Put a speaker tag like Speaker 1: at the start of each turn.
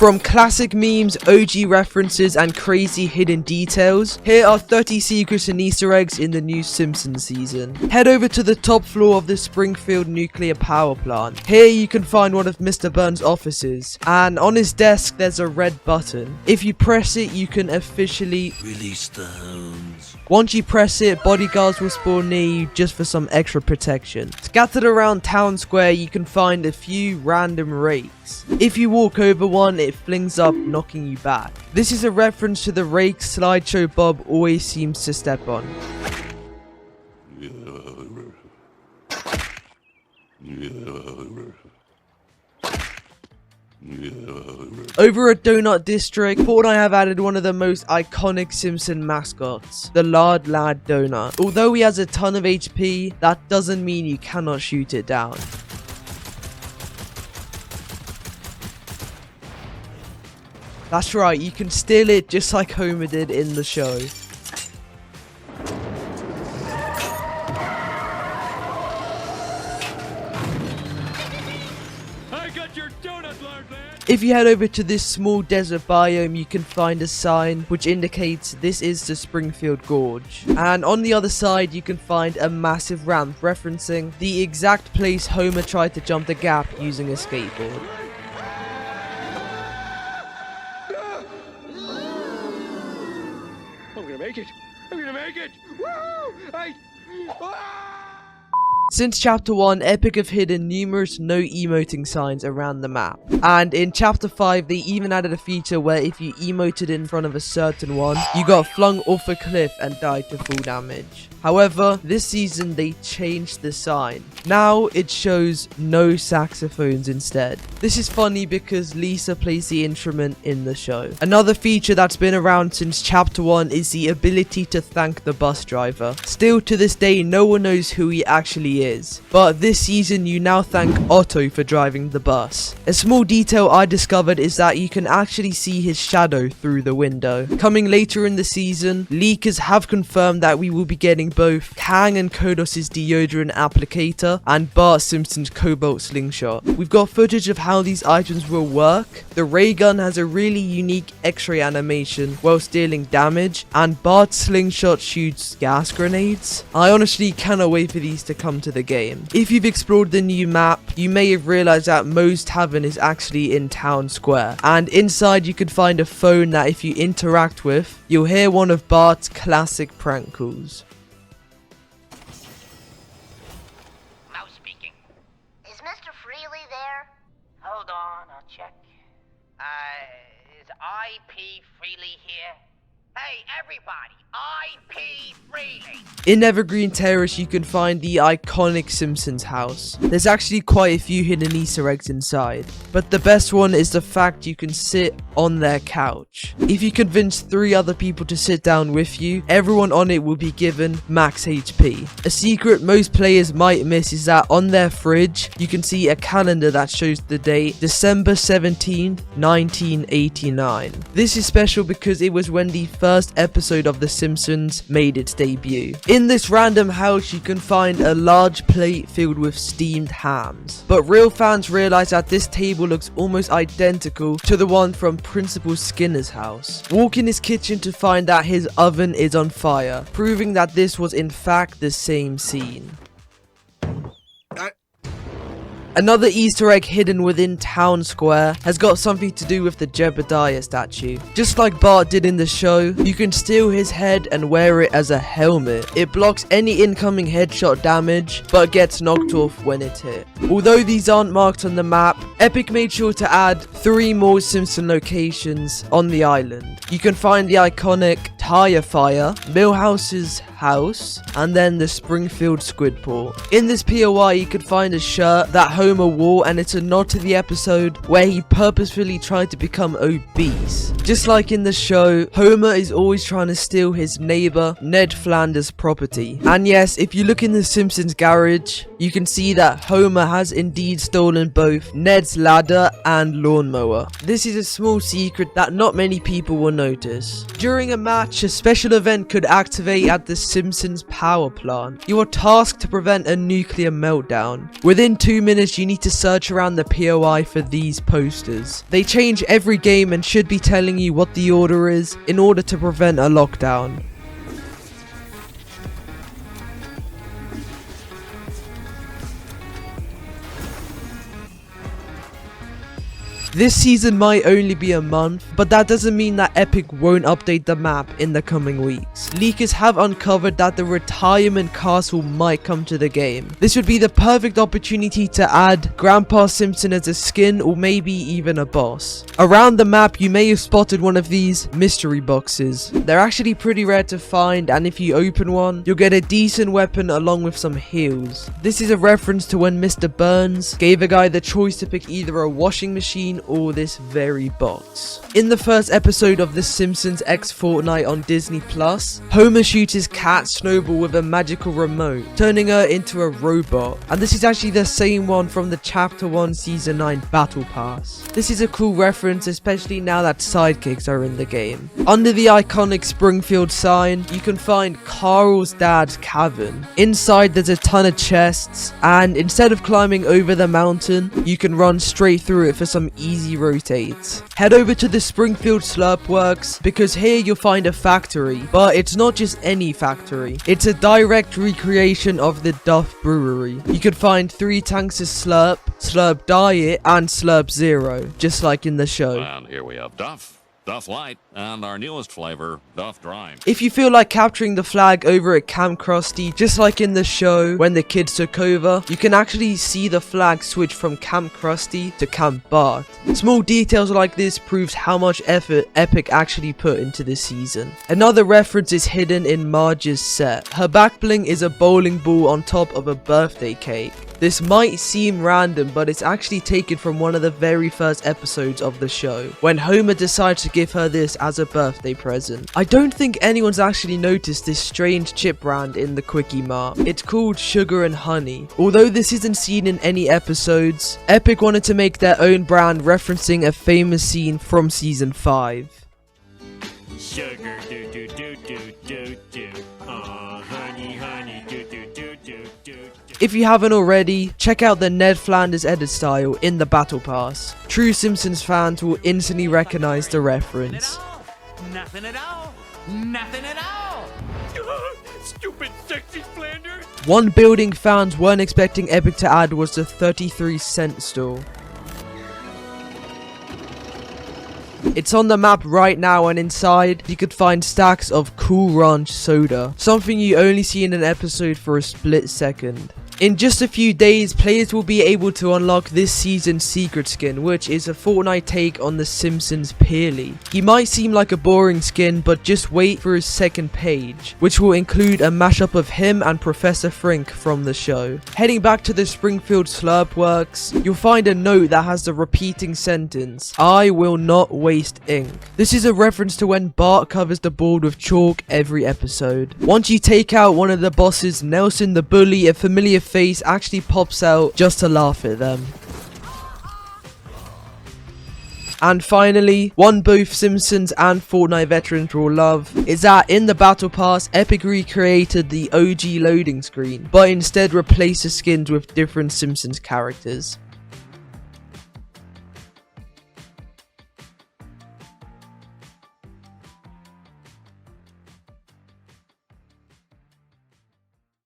Speaker 1: From classic memes, OG references, and crazy hidden details, here are 30 secrets and Easter eggs in the new Simpsons season. Head over to the top floor of the Springfield nuclear power plant. Here you can find one of Mr. Burns' offices, and on his desk there's a red button. If you press it, you can officially
Speaker 2: release the hounds.
Speaker 1: Once you press it, bodyguards will spawn near you just for some extra protection. Scattered around town square, you can find a few random rakes. If you walk over one, it flings up, knocking you back. This is a reference to the rake slideshow Bob always seems to step on. Over at Donut District, Fortnite have added one of the most iconic Simpson mascots, the Lard Lad Donut. Although he has a ton of HP, that doesn't mean you cannot shoot it down. That's right, you can steal it just like Homer did in the show. If you head over to this small desert biome, you can find a sign which indicates this is the Springfield Gorge. And on the other side, you can find a massive ramp referencing the exact place Homer tried to jump the gap using a skateboard.
Speaker 3: I'm gonna make it! I'm gonna make it! Woo!
Speaker 1: Since chapter 1, Epic have hidden numerous no emoting signs around the map. And in chapter 5, they even added a feature where if you emoted in front of a certain one, you got flung off a cliff and died to full damage. However, this season they changed the sign. Now it shows no saxophones instead. This is funny because Lisa plays the instrument in the show. Another feature that's been around since chapter 1 is the ability to thank the bus driver. Still to this day, no one knows who he actually is. But this season you now thank Otto for driving the bus. A small detail I discovered is that you can actually see his shadow through the window. Coming later in the season, leakers have confirmed that we will be getting both Kang and Kodos's deodorant applicator and Bart Simpson's cobalt slingshot. We've got footage of how these items will work. The ray gun has a really unique x-ray animation whilst dealing damage, and Bart's slingshot shoots gas grenades. I honestly cannot wait for these to come to the game. If you've explored the new map, you may have realized that Moe's Tavern is actually in town square, and inside you can find a phone that if you interact with, you'll hear one of Bart's classic prank calls.
Speaker 4: Mouse speaking. Is Mr. Freely there? Hold on, I'll check. Is IP Freely here? Hey, everybody, IP Freely!
Speaker 1: In Evergreen Terrace, you can find the iconic Simpsons house. There's actually quite a few hidden Easter eggs inside, but the best one is the fact you can sit on their couch. If you convince 3 other people to sit down with you, everyone on it will be given max HP. A secret most players might miss is that on their fridge, you can see a calendar that shows the date December 17th, 1989. This is special because it was when the first episode of The Simpsons made its debut. In this random house, you can find a large plate filled with steamed hams. But real fans realize that this table looks almost identical to the one from Principal Skinner's house. Walk in his kitchen to find that his oven is on fire, proving that this was in fact the same scene. Another Easter egg hidden within town square has got something to do with the Jebediah statue. Just like Bart did in the show, you can steal his head and wear it as a helmet. It blocks any incoming headshot damage, but gets knocked off when it's hit. Although these aren't marked on the map, Epic made sure to add 3 more Simpson locations on the island. You can find the iconic Tire Fire, Milhouse's house, and then the Springfield Squidport. In this POI, you can find a shirt that Homer wore, and it's a nod to the episode where he purposefully tried to become obese. Just like in the show, Homer is always trying to steal his neighbor Ned Flanders' property. And yes, if you look in the Simpsons garage, you can see that Homer has indeed stolen both Ned's ladder and lawnmower. This is a small secret that not many people will notice. During a match, which a special event could activate at the Simpsons power plant. You are tasked to prevent a nuclear meltdown. Within 2 minutes, you need to search around the POI for these posters. They change every game and should be telling you what the order is in order to prevent a lockdown. This season might only be a month, but that doesn't mean that Epic won't update the map in the coming weeks. Leakers have uncovered that the retirement castle might come to the game. This would be the perfect opportunity to add Grandpa Simpson as a skin or maybe even a boss. Around the map, you may have spotted one of these mystery boxes. They're actually pretty rare to find, and if you open one, you'll get a decent weapon along with some heals. This is a reference to when Mr. Burns gave a guy the choice to pick either a washing machine or this very box. In the first episode of The Simpsons X Fortnite on Disney Plus, Homer shoots his cat Snowball with a magical remote, turning her into a robot. And this is actually the same one from the Chapter 1 Season 9 Battle Pass. This is a cool reference, especially now that sidekicks are in the game. Under the iconic Springfield sign, you can find Carl's dad's cavern. Inside there's a ton of chests, and instead of climbing over the mountain, you can run straight through it for some easy rotates. Head over to the Springfield Slurp Works, because here you'll find a factory, but it's not just any factory. It's a direct recreation of the Duff Brewery. You could find 3 tanks of Slurp, Slurp Diet, and Slurp Zero, just like in the show.
Speaker 2: And here we have Duff, Duff Light, and our newest flavor, Duff Dry.
Speaker 1: If you feel like capturing the flag over at Camp Krusty, just like in the show when the kids took over, you can actually see the flag switch from Camp Krusty to Camp Bart. Small details like this proves how much effort Epic actually put into this season. Another reference is hidden in Marge's set. Her back bling is a bowling ball on top of a birthday cake. This might seem random, but it's actually taken from one of the very first episodes of the show, when Homer decides to give her this as a birthday present. I don't think anyone's actually noticed this strange chip brand in the Quickie Mart. It's called Sugar and Honey. Although this isn't seen in any episodes, Epic wanted to make their own brand referencing a famous scene from season 5.
Speaker 3: Sugar do do do do do do. Honey honey do do do do do.
Speaker 1: If you haven't already, check out the Ned Flanders edit style in the Battle Pass. True Simpsons fans will instantly recognize the reference.
Speaker 3: Nothing at all. Nothing at all. Stupid sexy Flanders.
Speaker 1: One building fans weren't expecting Epic to add was the 33-cent store. It's on the map right now, and inside you could find stacks of Cool Ranch soda, something you only see in an episode for a split second. In just a few days, players will be able to unlock this season's secret skin, which is a Fortnite take on the Simpsons Pearly. He might seem like a boring skin, but just wait for his second page, which will include a mashup of him and Professor Frink from the show. Heading back to the Springfield Slurp Works, you'll find a note that has the repeating sentence, "I will not waste ink." This is a reference to when Bart covers the board with chalk every episode. Once you take out one of the bosses, Nelson the Bully, a familiar face actually pops out just to laugh at them. And finally, one both Simpsons and Fortnite veterans will love is that in the Battle Pass, Epic recreated the OG loading screen, but instead replaced the skins with different Simpsons characters.